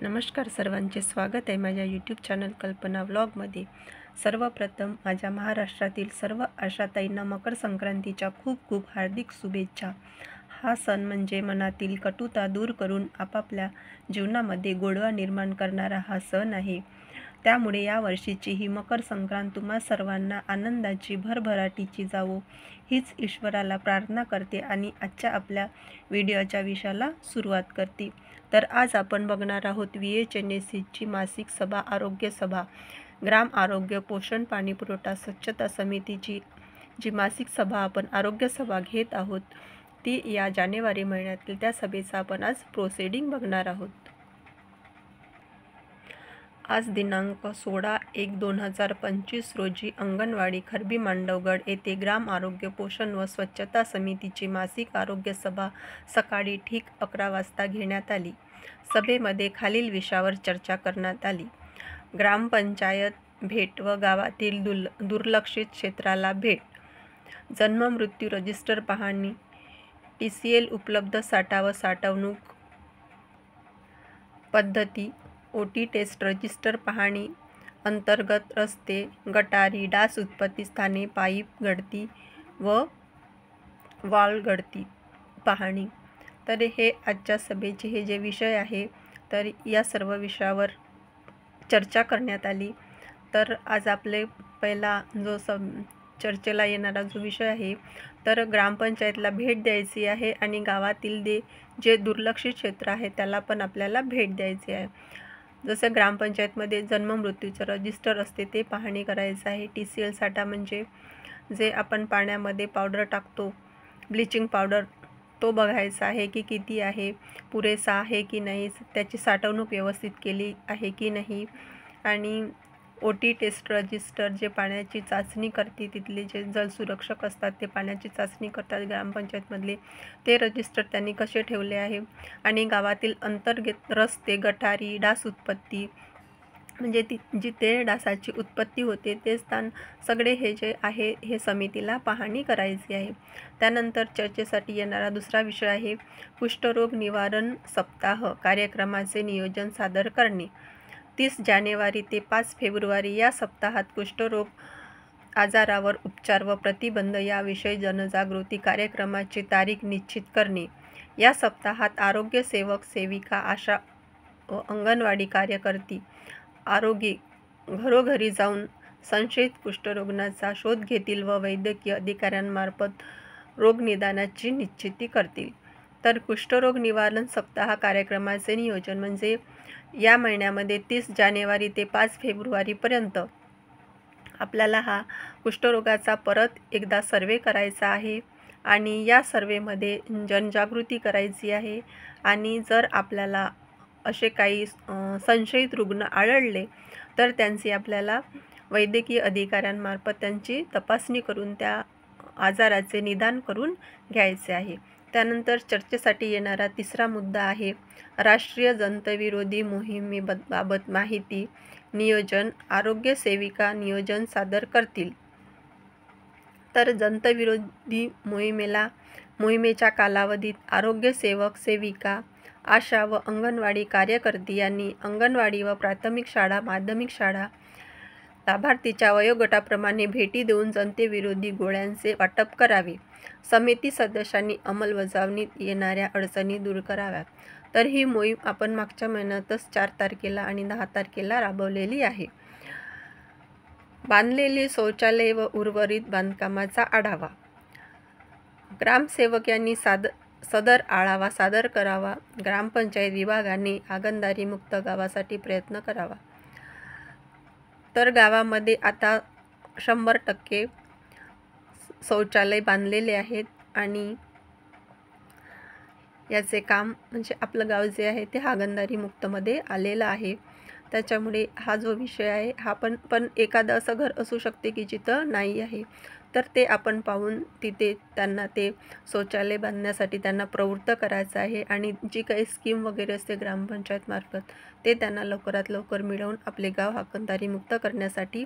नमस्कार सर्वांचे स्वागत आहे माझ्या यूट्यूब चॅनल कल्पना व्लॉगमध्ये। सर्वप्रथम माझ्या महाराष्ट्रातील सर्व आशाताईंना मकर संक्रांतीच्या खूप खूप हार्दिक शुभेच्छा। हा सण म्हणजे मनातील कटुता दूर करून आपापल्या जीवनामध्ये गोडवा निर्माण करणारा हा सण आहे। त्यामुळे या वर्षीची ही मकर संक्रांत तुम्हा सर्वांना आनंदाची भरभराटीची जावो हीच ईश्वराला प्रार्थना करते आणि आजच्या आपल्या व्हिडिओच्या विषयाला सुरुवात करते। तर आज आपण बघणार आहोत VHNSCची मासिक सभा आरोग्य सभा, ग्राम आरोग्य पोषण पाणी पुरवठा स्वच्छता समितीची जी मासिक सभा आपण आरोग्य सभा घेत आहोत ती या जानेवारी महिन्यातील त्या सभेचा आपण आज प्रोसिडिंग बघणार आहोत। आज दिनांक 16/1/2025 रोजी अंगणवाडी खरबी मांडवगड येथे ग्राम आरोग्य पोषण व स्वच्छता समितीची मासिक आरोग्य सभा सकाळी ठीक 11 वाजता घेण्यात आली। सभेमध्ये खालील विषयावर चर्चा करण्यात आली। ग्रामपंचायत भेट व गावातील दुर्लक्षित क्षेत्राला भेट, जन्म मृत्यू रजिस्टर पाहणी, TCL उपलब्ध साठा व साठवणूक पद्धती, OT टेस्ट रजिस्टर पाहणी, अंतर्गत रस्ते, गटारी, डास उत्पत्ती स्थाने, पाईप गळती व वाल गळती पाहणी। तर हे आजच्या सभेचे हे जे विषय आहे तर या सर्व विषयावर चर्चा करण्यात आली। तर आज आपले पहिला जो चर्चेला येणारा जो विषय आहे तर ग्रामपंचायतला भेट द्यायची आहे आणि गावातील जे दुर्लक्षित क्षेत्र आहे त्याला पण आपल्याला भेट द्यायची आहे। जसं ग्रामपंचायतमध्ये जन्म मृत्यूचं रजिस्टर असते ते पाहणी करायचं आहे। TCL साठा म्हणजे जे आपण पाण्यामध्ये पावडर टाकतो ब्लिचिंग पावडर तो बघायचा आहे की किती आहे, पुरेसा आहे की नाही, त्याची साठवणूक व्यवस्थित केली आहे की नाही। आणि OT टेस्ट रजिस्टर जे पाण्याची चाचणी करते तिथले जे जलसुरक्षक असतात ते पाण्याची चाचणी करतात ग्रामपंचायतमधले, ते रजिस्टर त्यांनी कसे ठेवले आहे। आणि गावातील अंतर्गत रस्ते, गटारी, डास उत्पत्ती म्हणजे जिथे डासाची उत्पत्ती होते ते स्थान सगळे हे जे आहे हे समितीला पाहणी करायची आहे। त्यानंतर चर्चेसाठी येणारा दुसरा विषय आहे कुष्ठरोग निवारण सप्ताह कार्यक्रमाचे नियोजन सादर करणे। 30 जानेवारी ते 5 फेब्रुवारी या सप्ताहात कुष्ठरोग आजारावर उपचार व प्रतिबंध याविषयी जनजागृती कार्यक्रमाची तारीख निश्चित करणे। या सप्ताहात आरोग्य सेवक सेविका, आशा व अंगणवाडी कार्यकर्ती आरोग्य घरोघरी जाऊन संशयित कुष्ठरोगाचा शोध घेतील व वैद्यकीय अधिकाऱ्यांमार्फत रोगनिदानाची निश्चिती करतील। तर कुष्ठरोग निवारण सप्ताह कार्यक्रमाचे नियोजन म्हणजे या महिन्यामध्ये 30 जानेवारी ते 5 फेब्रुवारीपर्यंत आपल्याला हा कुष्ठरोगाचा परत एकदा सर्वे करायचा आहे आणि या सर्वेमध्ये जनजागृती करायची आहे। आणि जर आपल्याला असे काही संशयित रुग्ण आढळले तर त्यांची आपल्याला वैद्यकीय अधिकाऱ्यांमार्फत त्यांची तपासणी करून त्या आजाराचे निदान करून घ्यायचे आहे। त्यानंतर चर्चेसाठी येणारा तिसरा मुद्दा आहे राष्ट्रीय जंतविरोधी मोहिमेबाबत माहिती नियोजन आरोग्य सेविका नियोजन सादर करतील। तर जंतविरोधी मोहिमेच्या कालावधीत आरोग्य सेवक सेविका, आशा व अंगणवाडी कार्यकर्ती यांनी अंगणवाडी व प्राथमिक शाळा, माध्यमिक शाळा लाभार्थीच्या वयोगटाप्रमाणे भेटी देऊन जंतविरोधी गोळ्यांचे वाटप करावे। समिती सदस्यांनी अंमलबजावणीत येणाऱ्या अडचणी दूर कराव्यात। तर ही मोहीम आपण मागच्या महिन्यातच 4 तारखेला आणि 10 तारखेला राबवलेली आहे। बांधलेली शौचालय व उर्वरित बांधकामाचा आढावा, ग्रामसेवक यांनी सदर आढावा सादर करावा। ग्रामपंचायत विभागाने हागणदारी मुक्त गावासाठी प्रयत्न करावा। तर गावामध्ये आता 100% शौचालय बांधलेले आहेत आणि याचे काम म्हणजे आपलं गाव जे आहे ते हागणदारी मुक्तमध्ये आलेलं आहे। त्याच्यामुळे हा जो विषय आहे हा पण एखादं असं घर असू शकते की जिथं नाही आहे तर ते आपण पाहून तिथे त्यांना ते शौचालय बांधण्यासाठी त्यांना प्रवृत्त करायचं आहे आणि जी काही स्कीम वगैरे असते ग्रामपंचायतमार्फत ते त्यांना लवकरात लवकर मिळवून आपले गाव हागणदारी मुक्त करण्यासाठी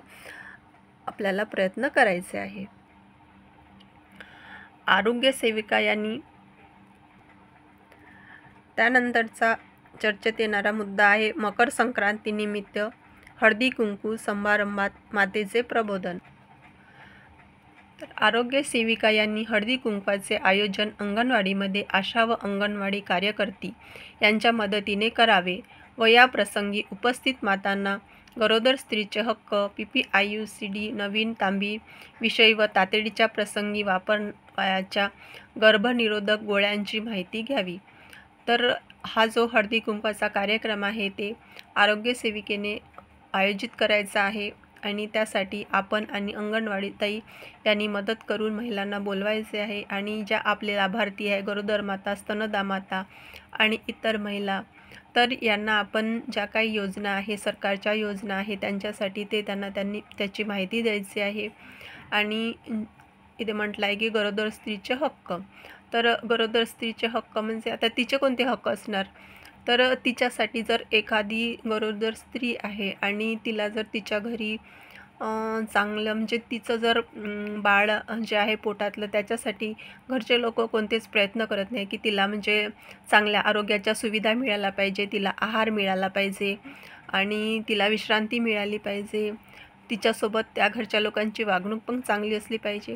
आपल्याला प्रयत्न करायचे आहे। आरोग्य सेविका यांनी त्यानंतरचा चर्चेत येणारा मुद्दा आहे मकर संक्रांतीनिमित्त हळदी कुंकू समारंभात मातेचे प्रबोधन. तर आरोग्य सेविका यांनी हळदी कुंकवाचे आयोजन अंगणवाडीमध्ये आशा व अंगणवाडी कार्यकर्ती यांच्या मदतीने करावे व या प्रसंगी उपस्थित मातांना गरोदर स्त्रीचे हक्क, PPIUCD, नवीन तांबी विषयी व तातडीच्या प्रसंगी वापरावयाच्या गर्भनिरोधक गोळ्यांची माहिती घ्यावी. तर हा जो हळदी कुंकवाचा कार्यक्रम आहे ते आरोग्य सेविकेने आयोजित करायचा आहे आणि त्यासाठी आपण आणि अंगणवाडी ताई यांनी मदत करून महिलांना बोलवायचे आहे. आणि ज्या आपले लाभार्थी आहे गरोदर माता, स्तनदा माता आणि इतर महिला, तर यांना आपण ज्या काही योजना आहे, सरकारच्या योजना आहे, त्यांच्यासाठी त्यांनी त्याची माहिती द्यायची आहे. आणि इथे म्हटलं आहे की गरोदर स्त्रीचे हक्क. तर गरोदर स्त्रीचे हक्क म्हणजे आता तिचे कोणते हक्क असणार, तर तिच्यासाठी जर एखादी गरोदर स्त्री आहे आणि तिला जर तिच्या घरी चांगलं म्हणजे तिचं जर बाळ जे आहे पोटातलं, त्याच्यासाठी घरचे लोक कोणतेच प्रयत्न करत नाही की तिला म्हणजे चांगल्या आरोग्याच्या सुविधा मिळायला पाहिजे, तिला आहार मिळाला पाहिजे आणि तिला विश्रांती मिळाली पाहिजे, तिच्यासोबत त्या घरच्या लोकांची वागणूक पण चांगली असली पाहिजे.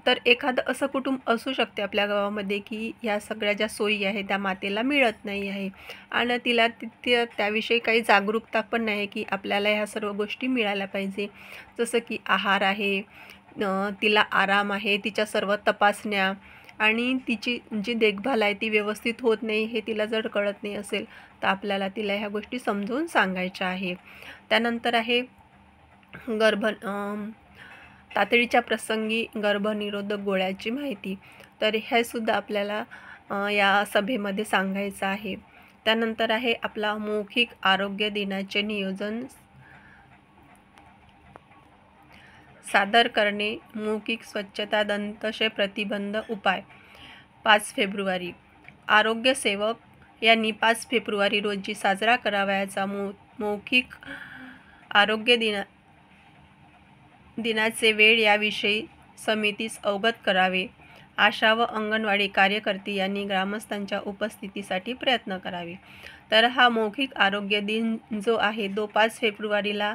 तर एखादं असं कुटुंब असू शकते आपल्या गावामध्ये की ह्या सगळ्या ज्या सोयी आहेत त्या मातेला मिळत नाही आहे आणि तिला त्याविषयी काही जागरूकता पण नाही की आपल्याला ह्या सर्व गोष्टी मिळाल्या पाहिजे. जसं की आहार आहे, तिला आराम आहे, तिच्या सर्व तपासण्या आणि तिची जी देखभाल आहे ती व्यवस्थित होत नाही हे तिला जर कळत नाही असेल तर आपल्याला तिला ह्या गोष्टी समजून सांगायच्या आहे. त्यानंतर आहे तातडीच्या प्रसंगी गर्भनिरोधक गोळ्याची माहिती. तर हे सुद्धा आपल्याला या सभेमध्ये सांगायचं आहे. त्यानंतर आहे आपला मौखिक आरोग्य दिनाचे नियोजन सादर करणे. मौखिक स्वच्छता दंतशय प्रतिबंध उपाय. 5 फेब्रुवारी आरोग्य सेवक यांनी 5 फेब्रुवारी रोजी साजरा करावयाचा मौखिक आरोग्य दिनाचे वेळ याविषयी समितीस अवगत करावे. आशा व अंगणवाडी कार्यकर्ती यांनी ग्रामस्थांच्या उपस्थितीसाठी प्रयत्न करावे. तर हा मौखिक आरोग्य दिन जो आहे तो 5 फेब्रुवारीला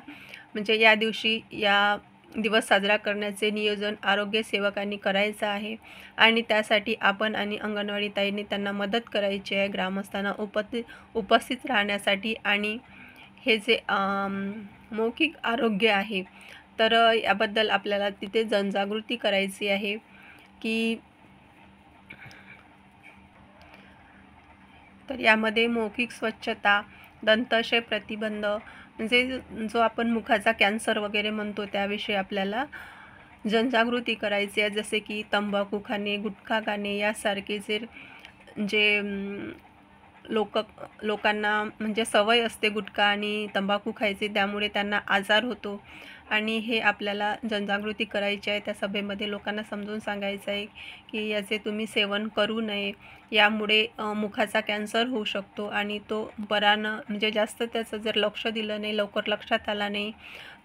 म्हणजे या दिवशी या दिवस साजरा करण्याचे नियोजन आरोग्य सेवकांनी करायचं आहे आणि त्यासाठी आपण आणि अंगणवाडी ताईंनी त्यांना मदत करायची आहे ग्रामस्थांना उपस्थित राहण्यासाठी. आणि हे जे मौखिक आरोग्य आहे तर याबद्दल आपल्याला तिथे जनजागृती करायची आहे की तर यामध्ये मौखिक स्वच्छता, दंतशय प्रतिबंध म्हणजे जो आपण मुखाचा कॅन्सर वगैरे म्हणतो त्याविषयी आपल्याला जनजागृती करायची आहे. जसे की तंबाखू खाणे, गुटखा खाणे यासारखे जे लोकांना म्हणजे सवय असते गुटखा आणि तंबाखू खायची, त्यामुळे त्यांना आजार होतो आणि हे आपल्याला जनजागृती करायची आहे. त्या सभेमध्ये लोकांना समजून सांगायचं आहे की याचे तुम्ही सेवन करू नये, यामुळे मुखाचा कॅन्सर होऊ शकतो आणि तो बरा न म्हणजे जास्त त्याचं जर लक्ष दिलं नाही, लवकर लक्षात आला नाही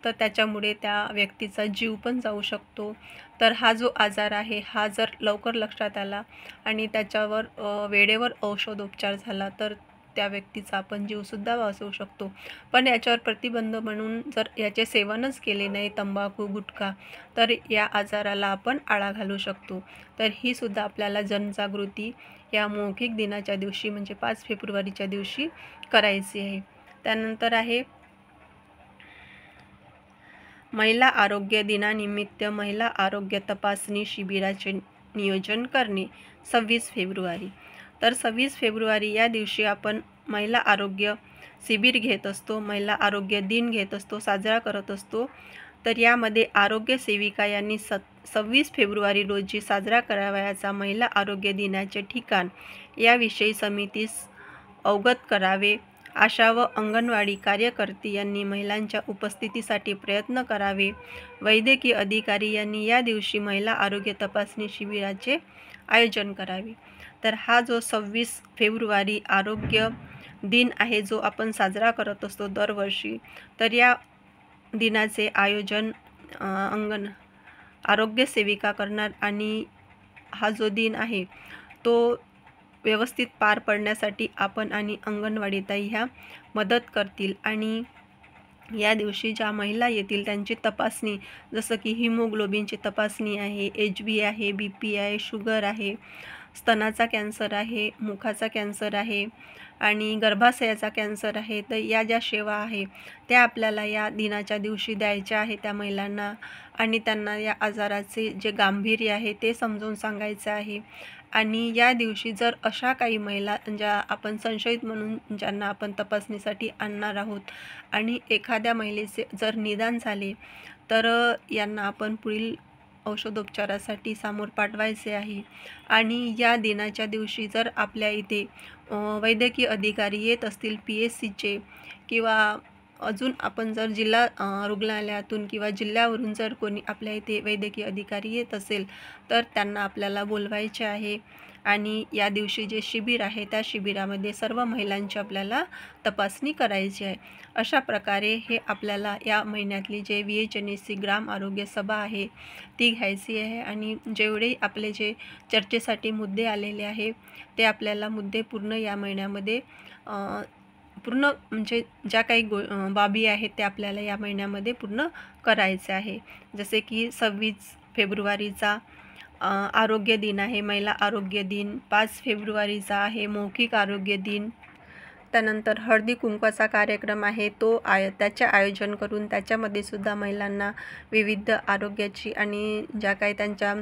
तर त्याच्यामुळे त्या व्यक्तीचा जीव पण जाऊ शकतो. तर हा जो आजार आहे हा जर लवकर लक्षात आला आणि त्याच्यावर वेळेवर औषधोपचार झाला तर त्या व्यक्तीचा आपण जीवसुद्धा वाचवू शकतो. पण याच्यावर प्रतिबंध म्हणून जर याचे सेवनच केले नाही तंबाखू, गुटखा, तर या आजाराला आपण आळा घालू शकतो. तर ही सुद्धा आपल्याला जनजागृती या मौखिक दिनाच्या दिवशी म्हणजे 5 फेब्रुवारीच्या दिवशी करायची आहे. त्यानंतर आहे महिला आरोग्य दिनानिमित्त महिला आरोग्य तपासणी शिबिराचे नियोजन करणे. 26 फेब्रुवारी तर 26 फेब्रुवारी या दिवशी आपण महिला आरोग्य शिबिर घेत असतो, महिला आरोग्य दिन घेत असतो, साजरा करत असतो. तर यामध्ये आरोग्य सेविका यांनी 26 फेब्रुवारी रोजी साजरा करावयाचा महिला आरोग्य दिनाचे ठिकाण याविषयी समितीस अवगत करावे. आशा व अंगणवाडी कार्यकर्ती यांनी महिलांच्या उपस्थितीसाठी प्रयत्न करावे. वैद्यकीय अधिकारी यांनी या दिवशी महिला आरोग्य तपासणी शिबिराचे आयोजन करावे. तर हा जो 26 फेब्रुवारी आरोग्य दिन आहे जो आपण साजरा करत असतो दरवर्षी, तर या दिनाचे आयोजन आरोग्य सेविका करणार आणि हा जो दिन आहे तो व्यवस्थित पार पडण्यासाठी आपण आणि अंगणवाडीताई ह्या मदत करतील. आणि या दिवशी ज्या महिला येतील त्यांची तपासणी, जसं की हिमोग्लोबिनची तपासणी आहे, HB आहे, BP आहे, शुगर आहे, स्तनाचा कॅन्सर आहे, मुखाचा कॅन्सर आहे आणि गर्भाशयाचा कॅन्सर आहे. तर या ज्या सेवा आहे त्या आपल्याला या दिनाच्या दिवशी द्यायच्या आहे त्या महिलांना, आणि त्यांना या आजाराचे जे गांभीर्य आहे ते समजावून सांगायचं आहे. आणि या दिवशी जर अशा काही महिला ज्या आपण संशयित म्हणून ज्यांना आपण तपासणीसाठी आणणार आहोत आणि एखाद्या महिलेचे जर निदान झाले तर यांना आपण पुढील औषधोपचारासाठी समोर पाठवायचे आहे. आणि या दिनाच्या दिवशी जर आपल्या इथे वैद्यकीय अधिकारी येत असतील PSCचे, किंवा अजून आपण जर जिल्हा रुग्णालयातून किंवा जिल्ह्यावरून जर कोणी आपल्या इथे वैद्यकीय अधिकारी येत असेल तर त्यांना आपल्याला बोलवायचे आहे. आणि या दिवशी जे शिबिर आहे त्या शिबिरामध्ये सर्व महिलांची आपल्याला तपासणी करायची आहे. अशा प्रकारे हे आपल्याला या महिन्यातली जे VHNSC ग्राम आरोग्य सभा आहे ती घ्यायची आहे. आणि जेवढे आपले जे चर्चेसाठी मुद्दे आलेले आहे ते आपल्याला मुद्दे पूर्ण या महिन्यामध्ये पूर्ण म्हणजे ज्या काही बाबी आहेत त्या आपल्याला या महिन्यामध्ये पूर्ण करायचे आहे. जसे की 26 फेब्रुवारीचा आरोग्य दिन आहे, महिला आरोग्य दिन. 5 फेब्रुवारीचा आहे मौखिक आरोग्य दिन. त्यानंतर हळदी कुंकवाचा कार्यक्रम आहे त्याचे आयोजन करून त्याच्यामध्ये सुद्धा महिलांना विविध आरोग्याची आणि ज्या काही त्यांच्या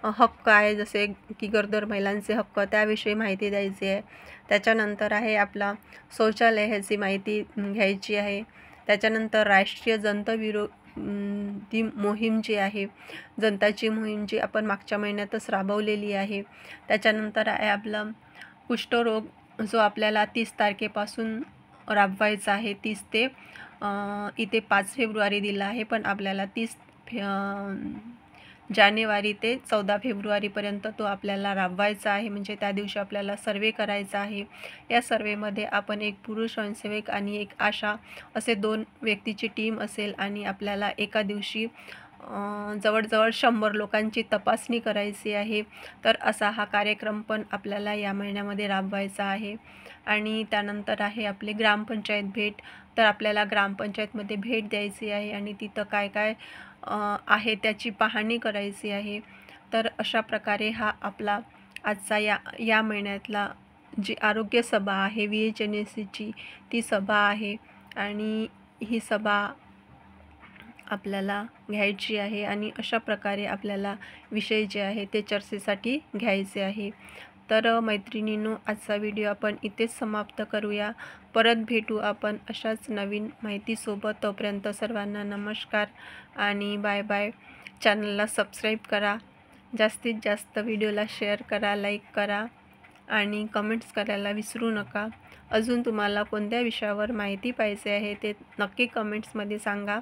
हक्क आहे, जसे की गरोदर महिलांचे हक्क त्याविषयी माहिती द्यायची आहे. त्याच्यानंतर आहे आपला शौचालयाची माहिती घ्यायची आहे. त्याच्यानंतर राष्ट्रीय दी मोहीम जी आहे, जनताची मोहीम जी आपण मागच्या महिन्यातच राबवलेली आहे. त्याच्यानंतर आहे आपला कुष्ठरोग, जो आपल्याला 30 तारखेपासून राबवायचा आहे. 30 ते इथे 5 फेब्रुवारी दिला आहे, पण आपल्याला 30 जानेवारी ते 14 फेब्रुवारीपर्यंत तो आपल्याला राबवायचा आहे. म्हणजे त्या दिवशी आपल्याला सर्वे करायचा आहे. या सर्वेमध्ये आपण एक पुरुष स्वयंसेवक आणि एक आशा असे 2 व्यक्तीची टीम असेल आणि आपल्याला एका दिवशी जवळजवळ 100 लोकांची तपासणी करायची आहे. तर असा हा कार्यक्रम पण आपल्याला या महिन्यामध्ये राबवायचा आहे. आणि त्यानंतर आहे आपली ग्रामपंचायत भेट. तर आपल्याला ग्रामपंचायतमध्ये भेट द्यायची आहे आणि तिथं काय काय आहे त्याची पाहणी करायची आहे. तर अशा प्रकारे हा आपला आजचा या महिन्यातला जी आरोग्य सभा आहे VHNSCची ती सभा आहे. आणि ही सभा आपल्याला घ्यायची आहे आणि अशा प्रकारे आपल्याला विषय जे आहे ते चर्चेसाठी घ्यायचे आहे. तर मैत्रिणींनो, आजचा व्हिडिओ आपण इथेच समाप्त करूया. परत भेटू आपण अशाच नवीन माहितीसोबत. तोपर्यंत सर्वांना नमस्कार आणि बाय बाय. चॅनलला सबस्क्राईब करा, जास्तीत जास्त व्हिडिओला शेअर करा, लाईक करा आणि कमेंट्स करायला विसरू नका. अजून तुम्हाला कोणत्या विषयावर माहिती पाहिजे आहे ते नक्की कमेंट्समध्ये सांगा.